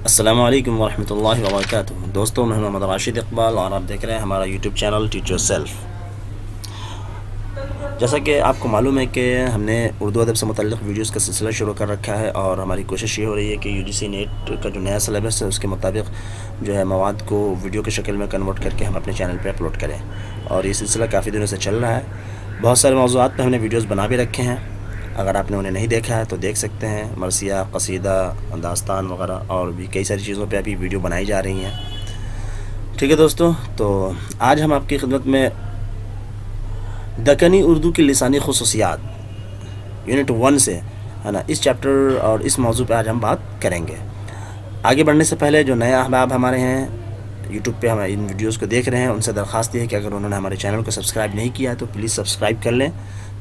السلام علیکم ورحمۃ اللہ وبرکاتہ۔ دوستوں، میں محمد راشد اقبال اور آپ دیکھ رہے ہیں ہمارا YouTube channel teach your self. جیسا کہ آپ کو معلوم ہے کہ ہم نے اردو ادب سے متعلق ویڈیوز کا سلسلہ شروع کر رکھا ہے، اور ہماری کوشش یہ ہو رہی ہے کہ یو جی سی نیٹ کا جو نیا سلیبس ہے اس کے مطابق جو ہے مواد کو ویڈیو کی شکل میں کنورٹ کر کے ہم اپنے چینل پہ اپلوڈ کریں، اور یہ سلسلہ کافی دنوں سے چل رہا ہے۔ بہت سارے موضوعات پہ ہم نے ویڈیوز بنا بھی رکھے ہیں، اگر آپ نے انہیں نہیں دیکھا ہے تو دیکھ سکتے ہیں۔ مرثیہ، قصیدہ، داستان وغیرہ اور بھی کئی ساری چیزوں پہ ابھی ویڈیو بنائی جا رہی ہیں۔ ٹھیک ہے دوستوں، تو آج ہم آپ کی خدمت میں دکنی اردو کی لسانی خصوصیات یونٹ 1 سے ہے نا، اس چیپٹر اور اس موضوع پہ آج ہم بات کریں گے۔ آگے بڑھنے سے پہلے جو نئے احباب ہمارے ہیں یوٹیوب پہ ہمارے ان ویڈیوز کو دیکھ رہے ہیں، ان سے درخواست یہ ہے کہ اگر انہوں نے ہمارے چینل کو سبسکرائب نہیں کیا ہے تو پلیز سبسکرائب کر لیں،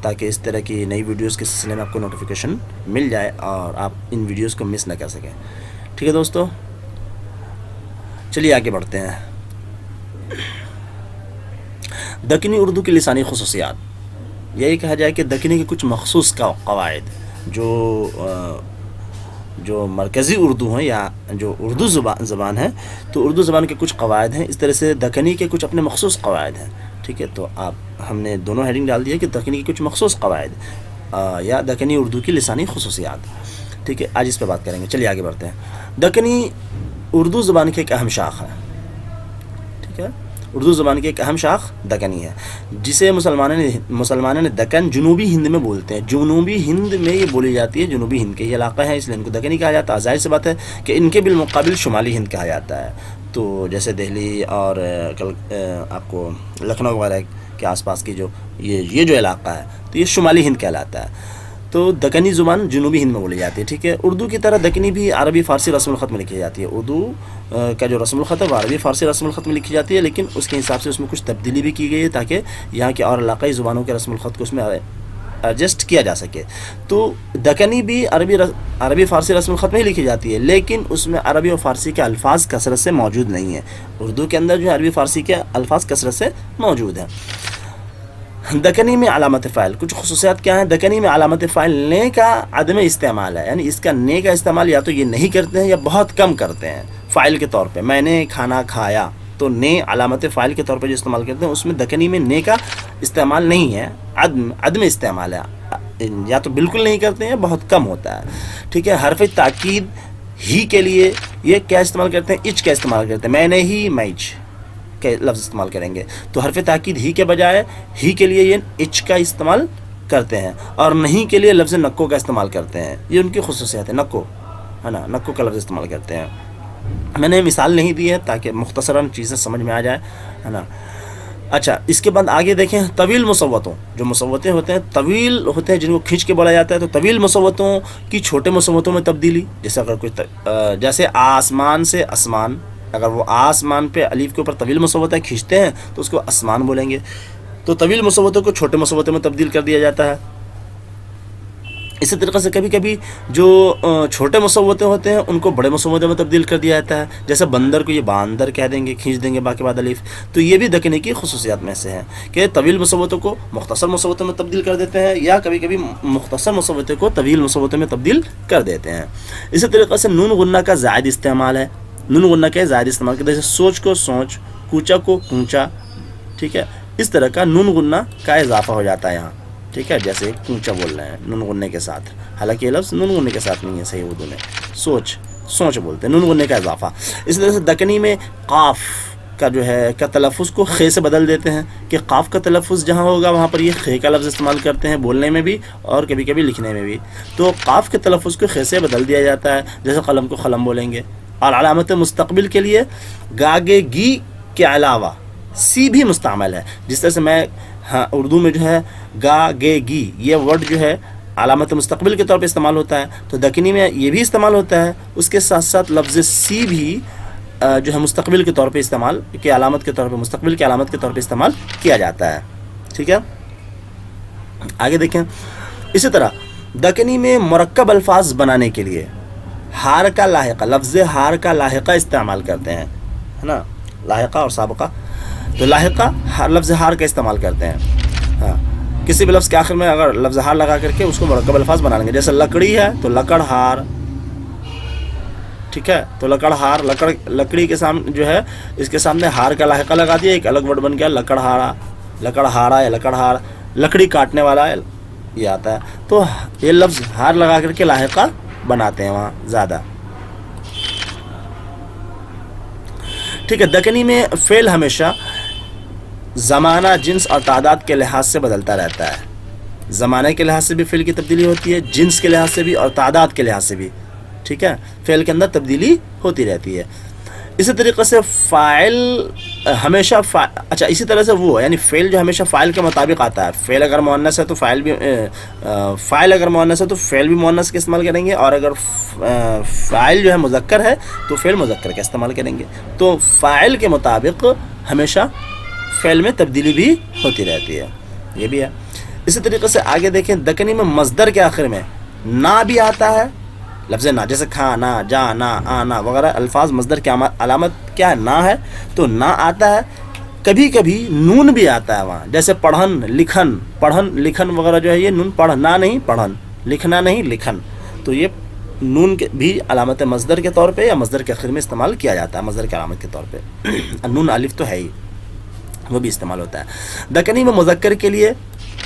تاکہ اس طرح کی نئی ویڈیوز کے سلسلے میں آپ کو نوٹیفیکیشن مل جائے اور آپ ان ویڈیوز کو مس نہ کر سکیں۔ ٹھیک ہے دوستو، چلیے آگے بڑھتے ہیں۔ دکنی اردو کی لسانی خصوصیات، یہی کہا جائے کہ دکنی کے کچھ مخصوص قواعد جو مرکزی اردو ہیں یا جو اردو زبان ہے، تو اردو زبان کے کچھ قواعد ہیں، اس طرح سے دکنی کے کچھ اپنے مخصوص قواعد ہیں۔ ٹھیک ہے، تو ہم نے دونوں ہیڈنگ ڈال دی ہے کہ دکنی کی کچھ مخصوص قواعد یا دکنی اردو کی لسانی خصوصیات۔ ٹھیک ہے، آج اس پہ بات کریں گے۔ چلیے آگے بڑھتے ہیں۔ دکنی اردو زبان کی ایک اہم شاخ ہے۔ ٹھیک ہے، اردو زبان کی ایک اہم شاخ دکنی ہے، جسے مسلمانوں نے دکن جنوبی ہند میں بولتے ہیں۔ جنوبی ہند میں یہ بولی جاتی ہے، جنوبی ہند کے یہ علاقہ ہے، اس لیے ان کو دکنی کہا جاتا ہے۔ ظاہر سی بات ہے کہ ان کے بالمقابل شمالی ہند کہا جاتا ہے، تو جیسے دہلی اور آپ کو لکھنؤ وغیرہ کے آس پاس کی جو یہ جو علاقہ ہے، تو یہ شمالی ہند کہلاتا ہے۔ تو دکنی زبان جنوبی ہند میں بولی جاتی ہے۔ ٹھیک ہے، اردو کی طرح دکنی بھی عربی فارسی رسم الخط میں لکھی جاتی ہے۔ اردو کا جو رسم الخط ہے وہ عربی فارسی رسم الخط میں لکھی جاتی ہے، لیکن اس کے حساب سے اس میں کچھ تبدیلی بھی کی گئی ہے تاکہ یہاں کے اور علاقائی زبانوں کے رسم الخط کو اس میں ایڈجسٹ کیا جا سکے۔ تو دکنی بھی عربی فارسی رسم الخط میں ہی لکھی جاتی ہے، لیکن اس میں عربی اور فارسی کے الفاظ کثرت سے موجود نہیں ہیں۔ اردو کے اندر جو ہے عربی فارسی کے الفاظ کثرت سے موجود ہیں۔ دکنی میں علامت فاعل، کچھ خصوصیات کیا ہیں؟ دکنی میں علامت فاعل نے کا عدم استعمال ہے، یعنی اس کا نے کا استعمال یا تو یہ نہیں کرتے ہیں یا بہت کم کرتے ہیں۔ فاعل کے طور پہ میں نے کھانا کھایا، تو نے علامت فاعل کے طور پہ جو استعمال کرتے ہیں، اس میں دکنی میں نے کا استعمال نہیں ہے، عدم استعمال ہے، یا تو بالکل نہیں کرتے ہیں، بہت کم ہوتا ہے۔ ٹھیک ہے، حرف تاکید ہی کے لیے یہ کیا استعمال کرتے ہیں؟ اچ کا استعمال کرتے ہیں۔ میں نے ہی، میچ کے لفظ استعمال کریں گے، تو حرف تاکید ہی کے بجائے ہی کے لیے یہ اچ کا استعمال کرتے ہیں، اور نہیں کے لیے لفظ نکو کا استعمال کرتے ہیں۔ یہ ان کی خصوصیت ہے، نکو ہے نا، نکو کا لفظ استعمال کرتے ہیں۔ میں نے مثال نہیں دی ہے تاکہ مختصراً چیزیں سمجھ میں آ جائے، ہے نا۔ اچھا، اس کے بعد آگے دیکھیں طویل مصوتوں، جو مصوتے ہوتے ہیں طویل ہوتے ہیں، جن کو کھینچ کے بولا جاتا ہے، تو طویل مصوتوں کی چھوٹے مصوتوں میں تبدیلی، جیسے اگر کوئی جیسے آسمان سے اسمان، اگر وہ آسمان پہ الف کے اوپر طویل مصوتہ کھینچتے ہیں تو اس کو اسمان بولیں گے، تو طویل مصوتوں کو چھوٹے مصوتے میں تبدیل کر دیا جاتا ہے۔ اسی طریقے سے کبھی کبھی جو چھوٹے مصوتے ہوتے ہیں ان کو بڑے مصوتے میں تبدیل کر دیا جاتا ہے، جیسے بندر کو یہ باندر کہہ دیں گے، کھینچ دیں گے باقی بعد الف، تو یہ بھی دکنی کی خصوصیات میں سے ہے کہ طویل مصوتوں کو مختصر مصوتے میں تبدیل کر دیتے ہیں، یا کبھی کبھی مختصر مصوتے کو طویل مصوتے میں تبدیل کر دیتے ہیں۔ اسی طریقے سے نون غنہ کا زائد استعمال ہے، نون غنہ کے زائد استعمال کرتے ہیں، جیسے سوچ کو سوچ، کوچا کو کونچا۔ ٹھیک ہے، اس طرح کا نون غنہ کا اضافہ ہو جاتا ہے یہاں۔ ٹھیک ہے، جیسے کونچا بول رہے ہیں نون غنے کے ساتھ، حالانکہ یہ لفظ نون غنے کے ساتھ نہیں ہے صحیح اردو میں، سوچ بولتے ہیں، نون غنے کا اضافہ۔ اس طرح سے دکنی میں قاف کا جو ہے کا تلفظ کو خے سے بدل دیتے ہیں، کہ قاف کا تلفظ جہاں ہوگا وہاں پر یہ خے کا لفظ استعمال کرتے ہیں، بولنے میں بھی اور کبھی کبھی لکھنے میں بھی، تو قاف کے تلفظ کو خے سے بدل دیا جاتا ہے، جیسے قلم کو قلم بولیں گے۔ اور علامت مستقبل کے لیے گاگے گی کے علاوہ سی بھی مستعمل ہے، جس طرح سے میں اردو میں جو ہے گا گے گی یہ ورڈ جو ہے علامت مستقبل کے طور پہ استعمال ہوتا ہے، تو دکنی میں یہ بھی استعمال ہوتا ہے، اس کے ساتھ ساتھ لفظ سی بھی جو ہے مستقبل کے طور پہ استعمال کی علامت کے طور پہ، مستقبل کی علامت کے طور پہ استعمال کیا جاتا ہے۔ ٹھیک ہے، آگے دیکھیں۔ اسی طرح دکنی میں مرکب الفاظ بنانے کے لیے ہار کا لاحقہ، لفظ ہار کا لاحقہ استعمال کرتے ہیں، ہے نا، لاحقہ اور سابقہ، تو لاحقہ لفظ ہار کا استعمال کرتے ہیں۔ ہاں، کسی بھی لفظ کے آخر میں اگر لفظ ہار لگا کر کے اس کو مرکب الفاظ بنا لیں گے، جیسے لکڑی ہے تو لکڑ ہار، ٹھیک ہے. تو لکڑہار، لکڑی کے سامنے جو ہے اس کے سامنے ہار کا لاحقہ لگا دیا، ایک الگ ورڈ بن گیا لکڑہارا. لکڑہارا یا لکڑہار، لکڑی کاٹنے والا ہے یہ آتا ہے. تو یہ لفظ ہار لگا کر کے لاحقہ بناتے ہیں وہاں زیادہ. ٹھیک ہے. دکنی میں فعل ہمیشہ زمانہ، جنس اور تعداد کے لحاظ سے بدلتا رہتا ہے. زمانے کے لحاظ سے بھی فعل کی تبدیلی ہوتی ہے، جنس کے لحاظ سے بھی اور تعداد کے لحاظ سے بھی. ٹھیک ہے. فعل کے اندر تبدیلی ہوتی رہتی ہے. اسی طریقے سے فاعل ہمیشہ اچھا اسی طرح سے وہ یعنی فعل جو ہمیشہ فاعل کے مطابق آتا ہے. فعل اگر مؤنث ہے تو فاعل بھی فاعل اگر مؤنث ہے تو فعل بھی مؤنث کا استعمال کریں گے، اور اگر فاعل جو ہے مذکر ہے تو فعل مذکر کا استعمال کریں گے. تو فاعل کے مطابق ہمیشہ فعل میں تبدیلی بھی ہوتی رہتی ہے. یہ بھی ہے. اسی طریقے سے آگے دیکھیں، دکنی میں مصدر کے آخر میں نا بھی آتا ہے. لفظ نا جیسے کھانا، جانا، آنا وغیرہ الفاظ مصدر کی علامت کیا ہے؟ نا ہے. تو نا آتا ہے. کبھی کبھی نون بھی آتا ہے وہاں، جیسے پڑھن، لکھن. پڑھن، لکھن وغیرہ جو ہے یہ نون، پڑھنا نہیں پڑھن، لکھنا نہیں لکھن. تو یہ نون کے بھی علامت مصدر کے طور پہ یا مصدر کے آخر میں استعمال کیا جاتا ہے، مصدر کی علامت کے طور پہ. نون الف تو ہے ہی، وہ بھی استعمال ہوتا ہے. دکنی میں مذکر کے لیے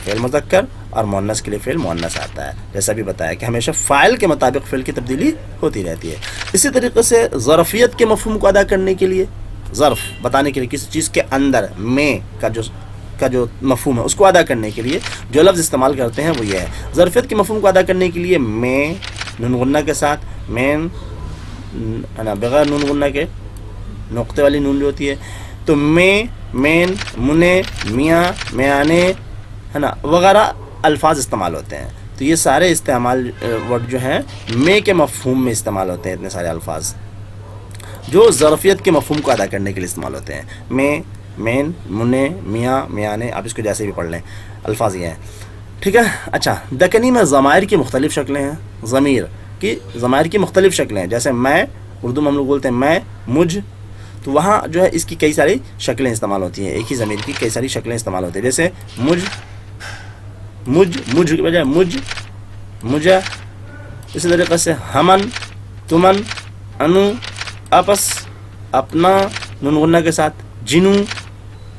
فعل مذکر اور مؤنث کے لیے فعل مؤنث آتا ہے. جیسا بھی بتایا کہ ہمیشہ فاعل کے مطابق فعل کی تبدیلی ہوتی رہتی ہے. اسی طریقے سے ظرفیت کے مفہوم کو ادا کرنے کے لیے، ظرف بتانے کے لیے، کسی چیز کے اندر میں کا جو مفہوم ہے اس کو ادا کرنے کے لیے جو لفظ استعمال کرتے ہیں وہ یہ ہے. ظرفیت کے مفہوم کو ادا کرنے کے لیے میں نون غنہ کے ساتھ، مین بغیر نون غنہ کے، نقطے والی نون جو ہوتی ہے، تو میں، مین، منے، میاں، میانے ہے نا وغیرہ الفاظ استعمال ہوتے ہیں. تو یہ سارے استعمال ورڈ جو ہیں میں کے مفہوم میں استعمال ہوتے ہیں. اتنے سارے الفاظ جو ظرفیت کے مفہوم کو ادا کرنے کے لیے استعمال ہوتے ہیں. میں، مین، منے، میاں، میانے، آپ اس کو جیسے بھی پڑھ لیں، الفاظ یہ ہیں. ٹھیک ہے. اچھا، دکنی میں ضمائر کی مختلف شکلیں ہیں. ضمیر کی، ضمائر کی مختلف شکلیں ہیں. جیسے میں، اردو میں ہم لوگ بولتے ہیں میں، مجھ. تو وہاں جو ہے اس کی کئی ساری شکلیں استعمال ہوتی ہیں. ایک ہی ضمیر کی کئی ساری شکلیں استعمال ہوتی ہیں. جیسے مجھ، مجھ کی بجائے مجھ، مجھے. اسی طریقے سے ہمن، تمن، انو، آپس، اپنا نون غنہ کے ساتھ، جنو،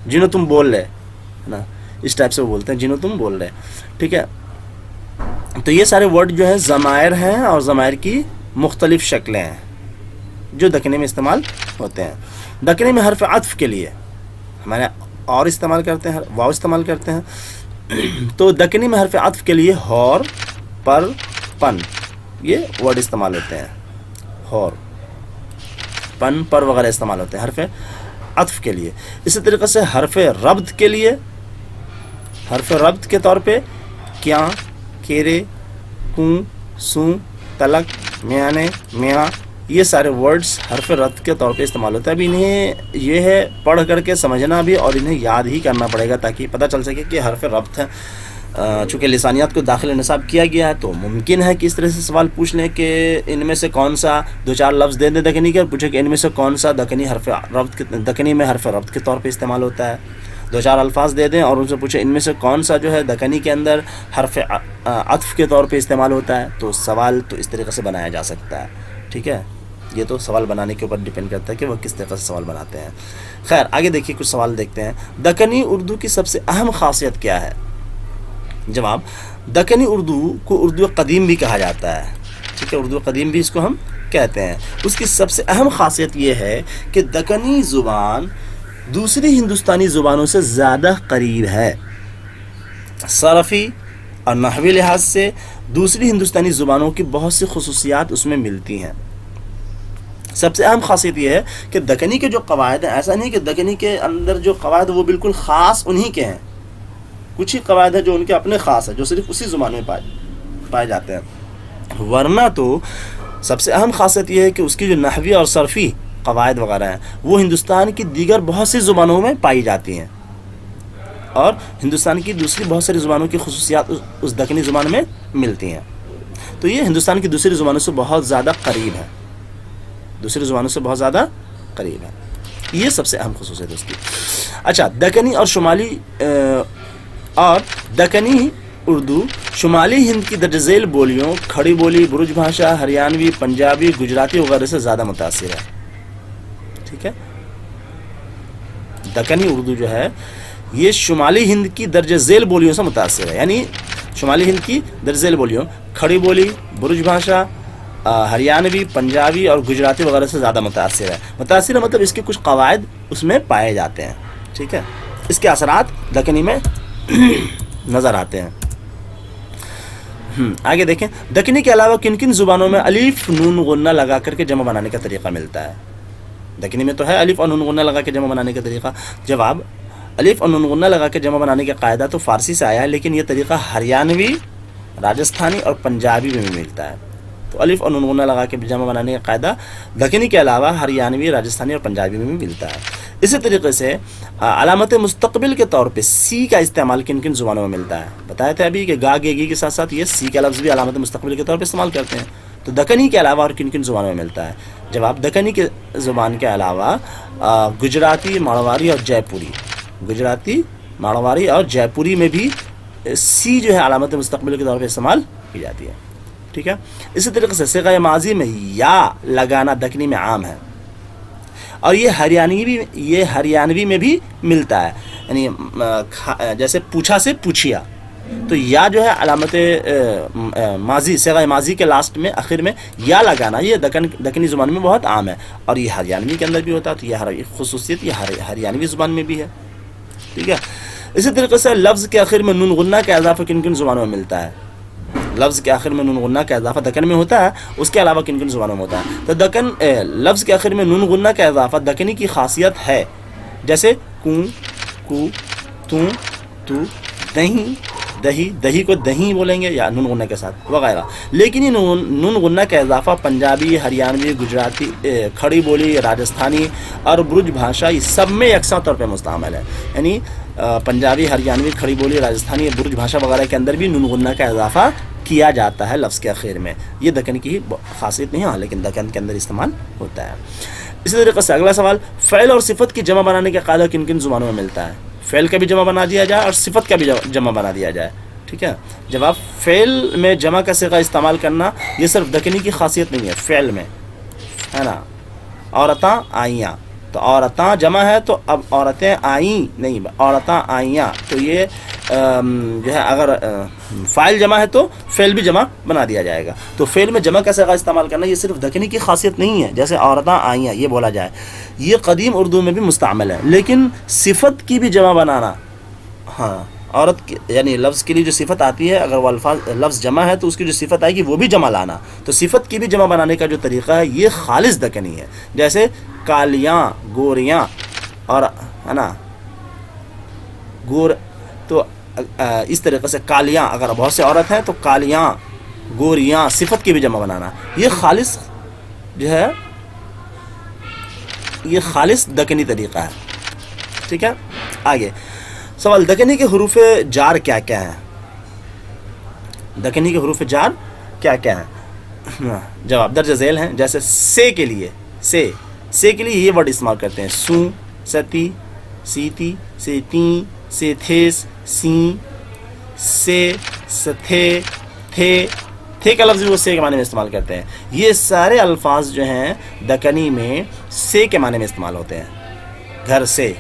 جنو تم بول رہے ہے نا، اس ٹائپ سے وہ بولتے ہیں، جنو تم بول رہے. ٹھیک ہے. تو یہ سارے ورڈ جو ہیں ضمائر ہیں اور ضمائر کی مختلف شکلیں ہیں جو دکنی میں استعمال ہوتے ہیں. دکنی میں حرف عطف کے لیے ہمارے اور استعمال کرتے ہیں، واو استعمال کرتے ہیں. تو دکنی میں حرف عطف کے لیے ہور، پر، پن یہ ورڈ استعمال ہوتے ہیں. ہور، پن، پر وغیرہ استعمال ہوتے ہیں حرف عطف کے لیے. اسی طریقے سے حرف ربط کے لیے، حرف ربط کے طور پہ کیا، کیرے، کوں، سوں، تلک، میانے، میاں، یہ سارے ورڈز حرف ربط کے طور پہ استعمال ہوتا ہے. اب انہیں یہ ہے پڑھ کر کے سمجھنا بھی اور انہیں یاد ہی کرنا پڑے گا تاکہ پتہ چل سکے کہ حرف ربط ہے. چونکہ لسانیات کو داخل نصاب کیا گیا ہے تو ممکن ہے کہ اس طرح سے سوال پوچھ لیں کہ ان میں سے کون سا، دو چار لفظ دے دیں دکنی کے اور پوچھے کہ ان میں سے کون سا دکنی حرف ربط دکنی میں حرف ربط کے طور پہ استعمال ہوتا ہے. دو چار الفاظ دے دیں اور ان سے پوچھیں ان میں سے کون سا جو ہے دکنی کے اندر حرف عطف کے طور پہ استعمال ہوتا ہے. تو سوال تو اس طریقے سے بنایا جا سکتا ہے. ٹھیک ہے. یہ تو سوال بنانے کے اوپر ڈیپینڈ کرتا ہے کہ وہ کس طریقے سے سوال بناتے ہیں. خیر آگے دیکھیے کچھ سوال دیکھتے ہیں. دکنی اردو کی سب سے اہم خاصیت کیا ہے؟ جواب، دکنی اردو کو اردو قدیم بھی کہا جاتا ہے. ٹھیک ہے. اردو قدیم بھی اس کو ہم کہتے ہیں. اس کی سب سے اہم خاصیت یہ ہے کہ دکنی زبان دوسری ہندوستانی زبانوں سے زیادہ قریب ہے. صرفی اور نحوی لحاظ سے دوسری ہندوستانی زبانوں کی بہت سی خصوصیات اس میں ملتی ہیں. سب سے اہم خاصیت یہ ہے کہ دکنی کے جو قواعد ہیں، ایسا نہیں کہ دکنی کے اندر جو قواعد وہ بالکل خاص انہی کے ہیں. کچھ ہی قواعد ہیں جو ان کے اپنے خاص ہیں، جو صرف اسی زبان میں پائے جاتے ہیں. ورنہ تو سب سے اہم خاصیت یہ ہے کہ اس کی جو نحوی اور صرفی قواعد وغیرہ ہیں وہ ہندوستان کی دیگر بہت سی زبانوں میں پائی جاتی ہیں، اور ہندوستان کی دوسری بہت ساری زبانوں کی خصوصیات اس دکنی زبان میں ملتی ہیں. تو یہ ہندوستان کی دوسری زبانوں سے بہت زیادہ قریب ہے، دوسری زبانوں سے بہت زیادہ قریب ہے. یہ سب سے اہم خصوصیت ہے اس کی. اچھا، دکنی اور شمالی اور دکنی اردو شمالی ہند کی درج ذیل بولیوں کھڑی بولی، برج بھاشا، ہریانوی، پنجابی، گجراتی وغیرہ سے زیادہ متاثر ہے. ٹھیک ہے، دکنی اردو جو ہے یہ شمالی ہند کی درج ذیل بولیوں سے متاثر ہے. یعنی شمالی ہند کی درج ذیل بولیوں کھڑی بولی، برج بھاشا، ہریانوی، پنجابی اور گجراتی وغیرہ سے زیادہ متاثر ہے. متاثر ہے مطلب اس کے کچھ قواعد اس میں پائے جاتے ہیں. ٹھیک ہے، اس کے اثرات دکنی میں نظر آتے ہیں. آگے دیکھیں، دکنی کے علاوہ کن کن زبانوں میں الف نون غنہ لگا کر کے جمع بنانے کا طریقہ ملتا ہے؟ دکنی میں تو ہے الف اور نون غنہ لگا کے جمع بنانے کا طریقہ. جواب، الف اور نون غنہ لگا کے جمع بنانے کا قاعدہ تو فارسی سے آیا ہے، لیکن یہ طریقہ ہریانوی، راجستھانی اور پنجابی میں بھی ملتا ہے. تو الف اور نون غنہ لگا کے جمع بنانے کا قاعدہ دکنی کے علاوہ ہریانوی، راجستھانی اور پنجابی میں بھی ملتا ہے. اسی طریقے سے علامت مستقبل کے طور پہ سی کا استعمال کن کن زبانوں میں ملتا ہے؟ بتایا تھا ابھی کہ گا گے گی کے ساتھ ساتھ یہ سی کا لفظ بھی علامت مستقبل کے طور پہ استعمال کرتے ہیں. تو دکنی کے علاوہ اور کن کن زبانوں میں ملتا ہے؟ جواب، دکنی کے زبان کے علاوہ گجراتی، ماڑواری اور جے پوری، گجراتی، ماڑواری اور جے پوری میں بھی سی جو ہے علامت مستقبل کے طور پہ استعمال کی جاتی ہے. ٹھیک ہے، اسی طریقے سے صیغہ ماضی میں یا لگانا دکنی میں عام ہے، اور یہ ہریانوی میں بھی ملتا ہے. یعنی جیسے پوچھا سے پوچھیا، تو یا جو ہے علامت ماضی، صیغہ ماضی کے لاسٹ میں آخر میں یا لگانا، یہ دکنی زبان میں بہت عام ہے، اور یہ ہریانوی کے اندر بھی ہوتا ہے. تو یہ خصوصیت یہ ہریانوی زبان میں بھی ہے. ٹھیک ہے، اسی طریقے سے لفظ کے آخر میں نون غنہ کا اضافہ کن کن زبانوں میں ملتا ہے؟ لفظ کے آخر میں نون غنہ کا اضافہ دکن میں ہوتا ہے، اس کے علاوہ کن کن زبانوں میں ہوتا ہے؟ تو لفظ کے آخر میں نون غنہ کا اضافہ دکنی کی خاصیت ہے. جیسے کوں، کو، تو، دہی، دہی، دہی کو دہی بولیں گے یا نون غنہ کے ساتھ وغیرہ. لیکن یہ نون غنہ کا اضافہ پنجابی، ہریانوی، گجراتی، کھڑی بولی، راجستھانی اور برج بھاشا یہ سب میں یکساں طور پہ مستعمل ہے. یعنی پنجابی، ہریانوی، کھڑی بولی، راجستھانی، برج بھاشا وغیرہ کے اندر بھی نون غنہ کا اضافہ کیا جاتا ہے لفظ کے آخر میں. یہ دکن کی خاصیت نہیں ہے، لیکن دکن کے اندر استعمال ہوتا ہے. اسی طریقے سے اگلا سوال، فعل اور صفت کی جمع بنانے کا قاعدہ کن کن زبانوں میں ملتا ہے؟ فعل کا بھی جمع بنا دیا جائے اور صفت کا بھی جمع بنا دیا جائے. ٹھیک ہے، جواب، فعل میں جمع کا صیغہ استعمال کرنا یہ صرف دکنی کی خاصیت نہیں ہے. فعل میں ہے نا، عورتاں آئیاں، تو عورتاں جمع ہے تو اب عورتیں آئیں نہیں، عورتاں آئیاں. تو یہ جو ہے اگر فاعل جمع ہے تو فعل بھی جمع بنا دیا جائے گا. تو فعل میں جمع کا صیغہ استعمال کرنا یہ صرف دکنی کی خاصیت نہیں ہے. جیسے عورتاں آئیاں یہ بولا جائے، یہ قدیم اردو میں بھی مستعمل ہے. لیکن صفت کی بھی جمع بنانا، ہاں، عورت کی یعنی لفظ کے لیے جو صفت آتی ہے، اگر وہ لفظ جمع ہے تو اس کی جو صفت آئے گی وہ بھی جمع لانا. تو صفت کی بھی جمع بنانے کا جو طریقہ ہے یہ خالص دکنی ہے. جیسے کالیاں، گوریاں، اور ہے نا گور. تو اس طریقے سے کالیاں، اگر بہت سے عورت ہیں تو کالیاں، گوریاں، صفت کی بھی جمع بنانا یہ خالص جو ہے یہ خالص دکنی طریقہ ہے. ٹھیک ہے، آگے سوال، دکنی کے حروف جار کیا کیا ہیں؟ دکنی کے حروف جار کیا کیا ہیں؟ جواب، درج ذیل ہیں. جیسے سے کے لیے، سے کے لیے یہ ورڈ استعمال کرتے ہیں: سوں، ستی، سیتی، سیتیں، سے تھیس، سین، سے، ستھے، تھے کا لفظ وہ سے کے معنی میں استعمال کرتے ہیں. یہ سارے الفاظ جو ہیں دکنی میں سے کے معنی میں استعمال ہوتے ہیں. گھر سے،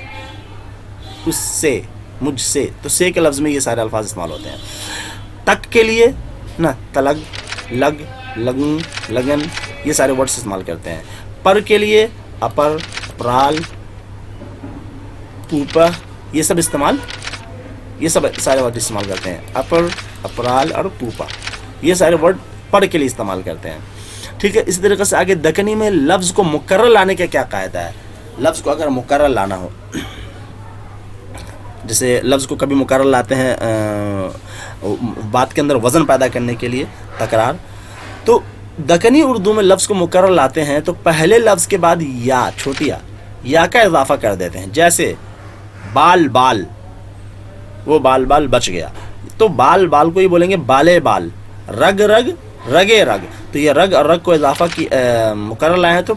اس سے، مجھ سے. تو سے کے لفظ میں یہ سارے الفاظ استعمال ہوتے ہیں. تک کے لیے نا، تلگ، لگ، لگن، لگن، یہ سارے ورڈز استعمال کرتے ہیں. پر کے لیے اپر، پرال، پوپا، یہ سب سارے ورڈ استعمال کرتے ہیں. اپر، اپرال اور پوپا یہ سارے ورڈ پر کے لیے استعمال کرتے ہیں. ٹھیک ہے، اسی طریقے سے آگے دکنی میں لفظ کو مکرر لانے کا کیا قاعدہ ہے؟ لفظ کو اگر مکرر لانا ہو، جیسے لفظ کو کبھی مکرر لاتے ہیں بات کے اندر وزن پیدا کرنے کے لیے، تکرار. تو دکنی اردو میں لفظ کو مکرر لاتے ہیں تو پہلے لفظ کے بعد یا، چھوٹی یا کا اضافہ کر دیتے ہیں. جیسے بال، بال، وہ بال بال بچ گیا. تو بال بال کو ہی بولیں گے بالے بال. رگ رگ، رگے رگ. تو یہ رگ اور رگ کو اضافہ کی مکرر لائے ہیں تو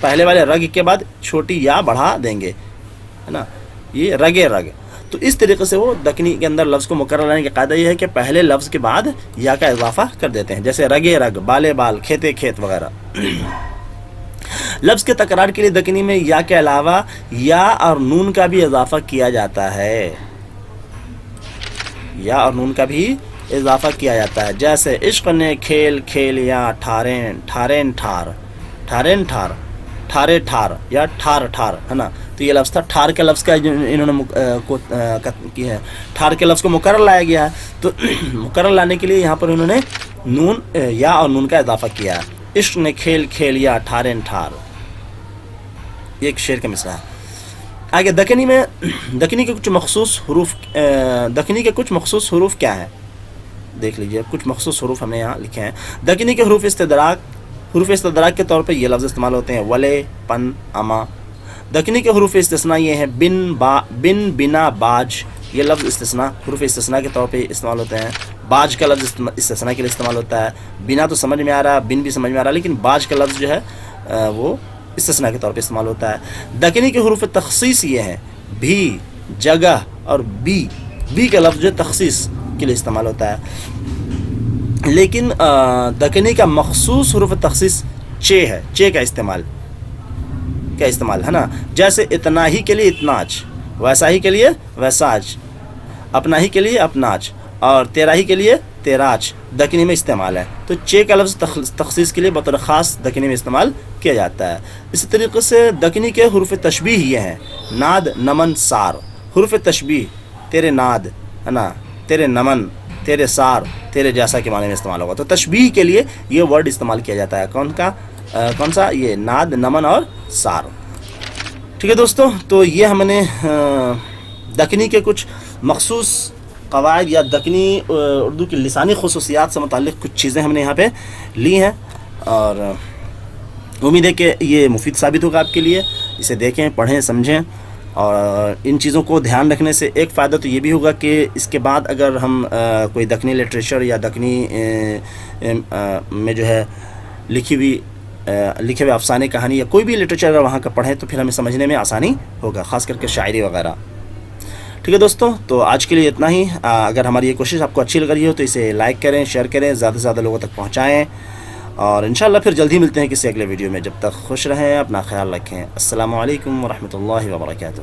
پہلے والے رگ کے بعد چھوٹی یا بڑھا دیں گے، ہے نا، یہ رگے رگ. تو تو اس طریقے سے وہ دکنی کے اندر لفظ کو مکرر لانے کا قاعدہ یہ ہے کہ پہلے لفظ کے بعد یا کا اضافہ کر دیتے ہیں، جیسے رگے رگ، بالے بال، کھیتے کھیت وغیرہ۔ لفظ کے تکرار کے لیے دکنی میں یا کے علاوہ یا اور نون کا بھی اضافہ کیا جاتا ہے، یا اور نون کا بھی اضافہ کیا جاتا ہے، جیسے عشق نے کھیل کھیلیا ٹھاریں ٹھاریں ٹھار، ٹھاریں ٹھار، ٹھارے ٹھار یا ٹھار ٹھار، ہے نا۔ تو یہ لفظ تھا ٹھار کے لفظ کا انہوں نے کیا ہے، ٹھار کے لفظ کو مکرر لایا گیا ہے، تو مکرر لانے کے لیے یہاں پر انہوں نے نون یا اور نون کا اضافہ کیا ہے۔ عشق نے کھیل کھیلیا ٹھاریں ٹھار، یہ ایک شعر کا مصرع ہے۔ آگے دکنی میں دکنی کے کچھ مخصوص حروف، دکنی کے کچھ مخصوص حروف کیا ہیں دیکھ لیجئے، کچھ مخصوص حروف ہم نے یہاں لکھے ہیں۔ دکنی کے حروف استدراک کے طور پہ یہ لفظ استعمال ہوتے ہیں، ولے، پن، اما۔ دکنی کے حروف استثناء یہ ہیں، بن، بنا، باج، یہ لفظ استثناء، حروف استثناء کے طور پہ استعمال ہوتے ہیں۔ باج کا لفظ استثناء کے لیے استعمال ہوتا ہے، بنا تو سمجھ میں آ رہا ہے، بن بھی سمجھ میں آ رہا ہے، لیکن باج کا لفظ جو ہے وہ استثناء کے طور پہ استعمال ہوتا ہے۔ دکنی کے حروف تخصیص یہ ہیں، بھی، جگہ اور بی کا لفظ جو تخصیص کے لیے استعمال ہوتا ہے، لیکن دکنی کا مخصوص حروف تخصیص چے ہے، چے کا استعمال ہے نا، جیسے اتنا ہی کے لیے اتناچ، ویسا ہی کے لیے ویساچ، اپنا ہی کے لیے اپناچ، اور تیرا ہی کے لیے تیراچ دکنی میں استعمال ہے۔ تو چے کا لفظ تخصیص کے لیے بطور خاص دکنی میں استعمال کیا جاتا ہے۔ اسی طریقے سے دکنی کے حروف تشبیہ یہ ہیں، ناد، نمن، سار۔ حروف تشبیہ، تیرے ناد، ہے نا، تیرے نمن، تیرے سار، تیرے جیسا کے معنی میں استعمال ہوگا۔ تو تشبیہ کے لیے یہ ورڈ استعمال کیا جاتا ہے، کون سا؟ یہ ناد، نمن اور سار۔ ٹھیک ہے دوستو، تو یہ ہم نے دکنی کے کچھ مخصوص قواعد یا دکنی اردو کی لسانی خصوصیات سے متعلق کچھ چیزیں ہم نے یہاں پہ لی ہیں، اور امید ہے کہ یہ مفید ثابت ہوگا آپ کے لیے۔ اسے دیکھیں، پڑھیں، سمجھیں، اور ان چیزوں کو دھیان رکھنے سے ایک فائدہ تو یہ بھی ہوگا کہ اس کے بعد اگر ہم کوئی دکنی لٹریچر یا دکنی میں جو ہے لکھے ہوئے افسانے، کہانی یا کوئی بھی لٹریچر اگر وہاں کا پڑھیں تو پھر ہمیں سمجھنے میں آسانی ہوگا، خاص کر کے شاعری وغیرہ۔ ٹھیک ہے دوستو، تو آج کے لیے اتنا ہی۔ اگر ہماری یہ کوشش آپ کو اچھی لگ رہی ہو تو اسے لائک کریں، شیئر کریں، زیادہ سے زیادہ لوگوں تک پہنچائیں، اور انشاءاللہ پھر جلد ہی ملتے ہیں کسی اگلے ویڈیو میں۔ جب تک خوش رہیں، اپنا خیال رکھیں۔ السلام علیکم ورحمۃ اللہ وبرکاتہ۔